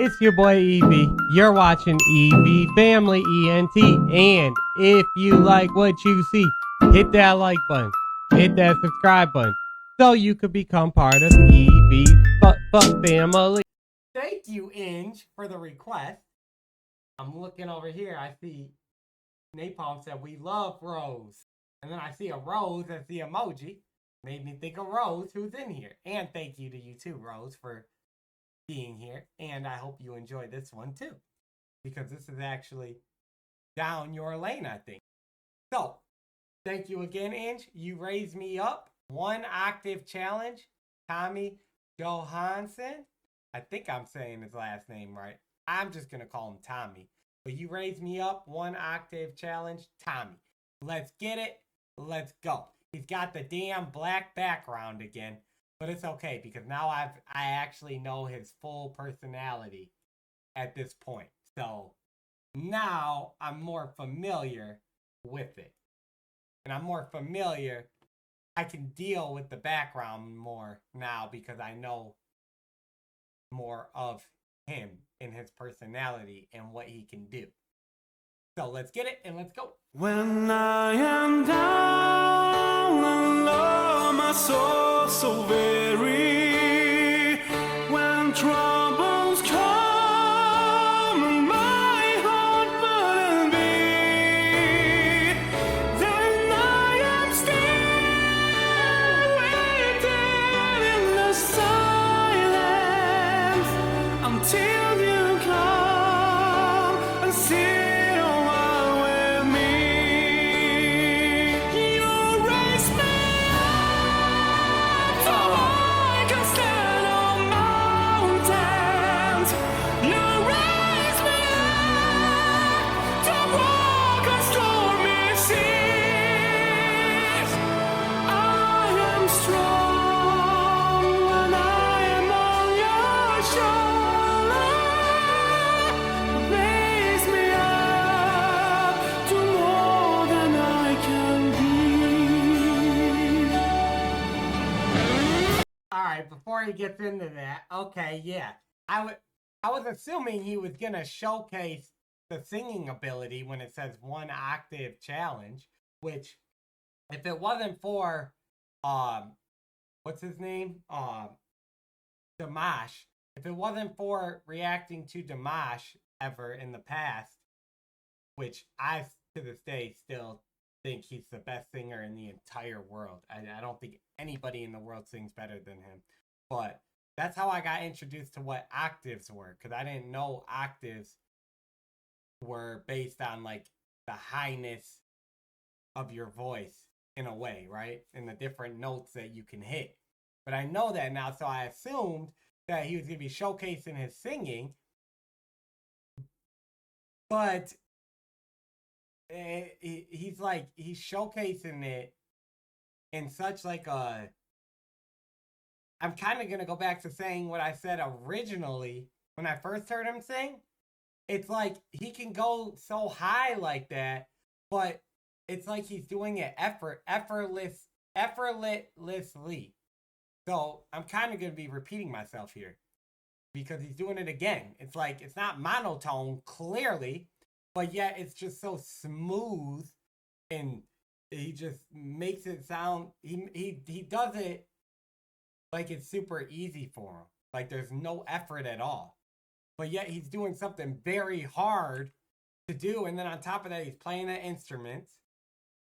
It's your boy Evie. You're watching Evie Family ENT. And if you like what you see, hit that like button. Hit that subscribe button. So you could become part of Evie's family. Thank you, Inge, for the request. I'm looking over here. I see Napalm said, we love Rose. And then I see a rose as the emoji. Made me think of Rose, who's in here. And thank you to you too, Rose, for being here. And I hope you enjoy this one too, because this is actually down your lane, I think. So, thank you again, Inge. You raised me up. 1 octave challenge. Tommy Johansson. I think I'm saying his last name right. I'm just going to call him Tommy. But you raised me up. 1 octave challenge. Tommy. Let's get it. Let's go. He's got the damn black background again. But it's okay, because now I actually know his full personality at this point. So now I'm more familiar with it. And I'm more familiar. I can deal with the background more now because I know more of him and his personality and what he can do. So let's get it and let's go. When I am down and low, my soul so weary. When troubles come and my heart burden be, then I am still waiting in the silence until you come and sit awhile with me. You raise me up so I can stand on mountains. You raise me up to walk on stormy seas. I am strong when I am on your shoulder. Raise me up to more than I can be. Alright, before he gets into that, okay, yeah. I was assuming he was gonna showcase the singing ability when it says 1 octave challenge, which if it wasn't for what's his name? Dimash. If it wasn't for reacting to Dimash ever in the past, which I to this day still think he's the best singer in the entire world. I don't think anybody in the world sings better than him. But that's how I got introduced to what octaves were, because I didn't know octaves were based on like the highness of your voice in a way, right? And the different notes that you can hit. But I know that now, so I assumed that he was going to be showcasing his singing. But he's showcasing it in such like a, I'm kind of going to go back to saying what I said originally when I first heard him sing. It's like he can go so high like that, but it's like he's doing it effortlessly. So I'm kind of going to be repeating myself here because he's doing it again. It's like, it's not monotone clearly, but yet it's just so smooth, and he just makes it sound, he does it like it's super easy for him. Like there's no effort at all. But yet he's doing something very hard to do. And then on top of that, he's playing the instruments,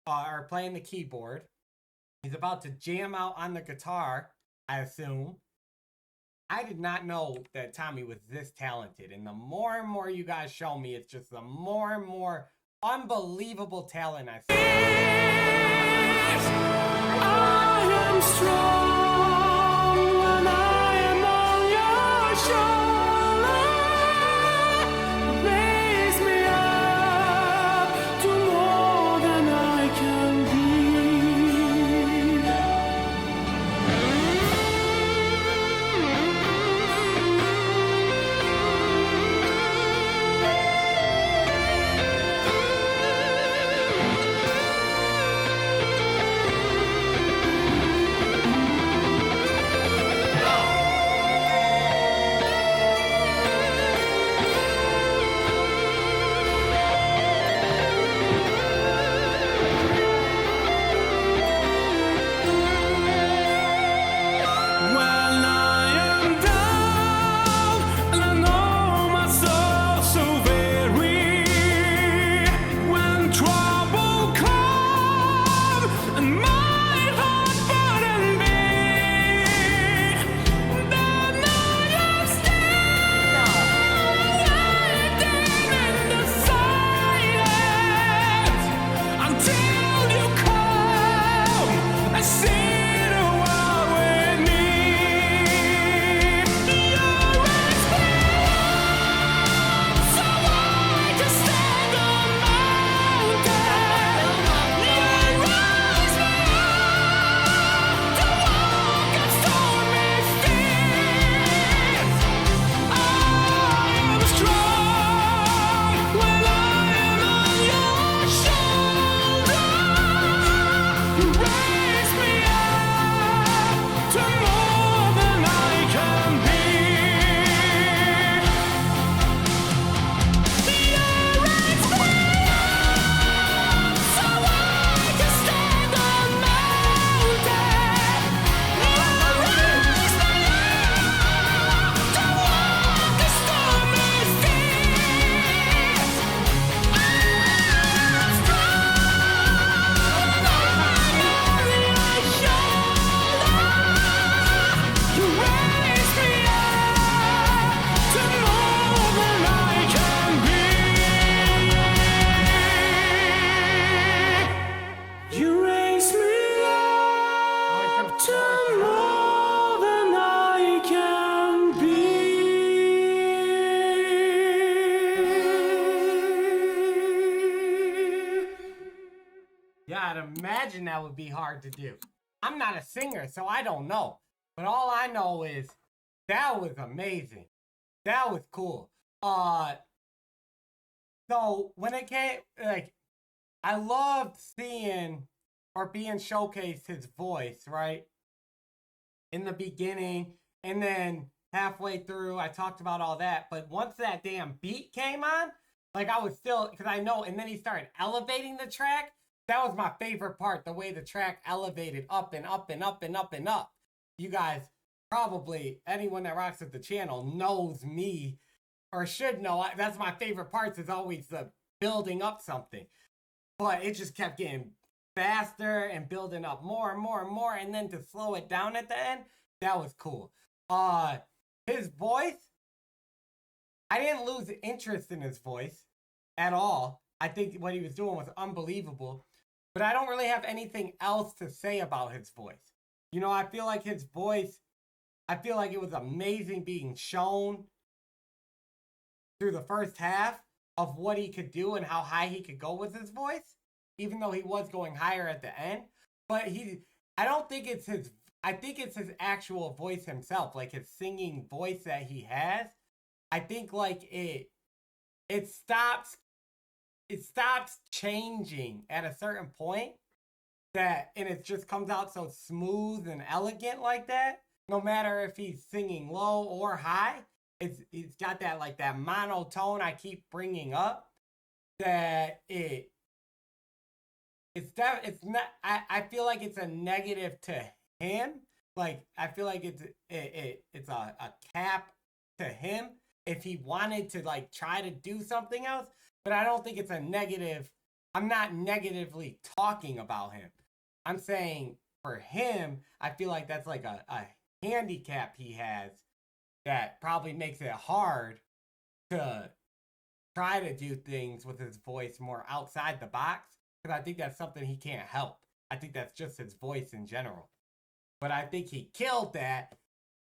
or playing the keyboard. He's about to jam out on the guitar, I assume. I did not know that Tommy was this talented. And the more and more you guys show me, it's just the more and more unbelievable talent I see. I am strong when I am on your shoulder. Raise me up to more than I can be. gotta imagine that would be hard to do. I'm not a singer, so I don't know. But all I know is that was amazing. That was cool. So when it came, like, I loved seeing or being showcased his voice, right? In the beginning, and then halfway through, I talked about all that. But once that damn beat came on, like I was still, because I know, and then he started elevating the track. That was my favorite part, the way the track elevated up and up and up and up and up. You guys, probably anyone that rocks with the channel knows me, or should know. That's my favorite parts, is always the building up something. But it just kept getting faster and building up more and more and more, and then to slow it down at the end, that was cool. His voice, I didn't lose interest in his voice at all. I think what he was doing was unbelievable, but I don't really have anything else to say about his voice. You know, I feel like his voice, I feel like it was amazing being shown through the first half of what he could do and how high he could go with his voice, even though he was going higher at the end. But I don't think it's his, I think it's his actual voice himself, like his singing voice that he has. I think like it stops changing at a certain point, that, and it just comes out so smooth and elegant like that. No matter if he's singing low or high, it's got that, like, that monotone I keep bringing up, that it's not, I feel like it's a negative to him. Like, I feel like it's a cap to him if he wanted to, like, try to do something else. But I don't think it's a negative. I'm not negatively talking about him. I'm saying for him, I feel like that's like a handicap he has that probably makes it hard to try to do things with his voice more outside the box, because I think that's something he can't help. I think that's just his voice in general. But I think he killed that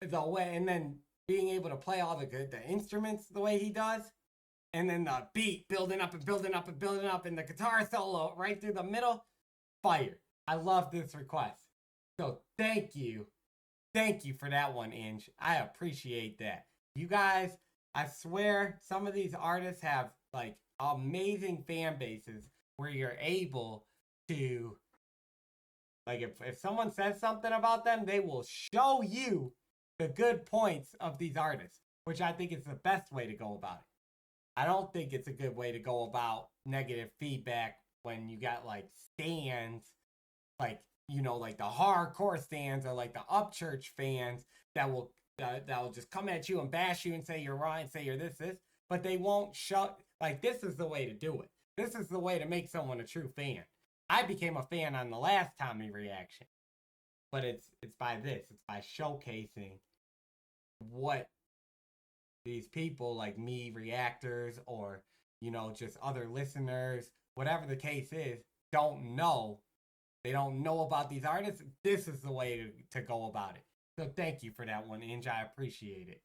the way, and then being able to play all the instruments the way he does, and then the beat building up and building up and building up, and the guitar solo right through the middle, fire. I love this request. So thank you. Thank you for that one, Inge. I appreciate that. You guys, I swear, some of these artists have, like, amazing fan bases where you're able to, like, if someone says something about them, they will show you the good points of these artists, which I think is the best way to go about it. I don't think it's a good way to go about negative feedback when you got, like, stands, like, you know, like the hardcore stands, or like the Upchurch fans that will just come at you and bash you and say you're wrong and say you're this, but they won't show, like, this is the way to do it. This is the way to make someone a true fan. I became a fan on the last Tommy reaction, but it's by this. It's by showcasing what these people like me, reactors, or, you know, just other listeners, whatever the case is, don't know. They don't know about these artists. This is the way to go about it. So thank you for that one, Inge. I appreciate it.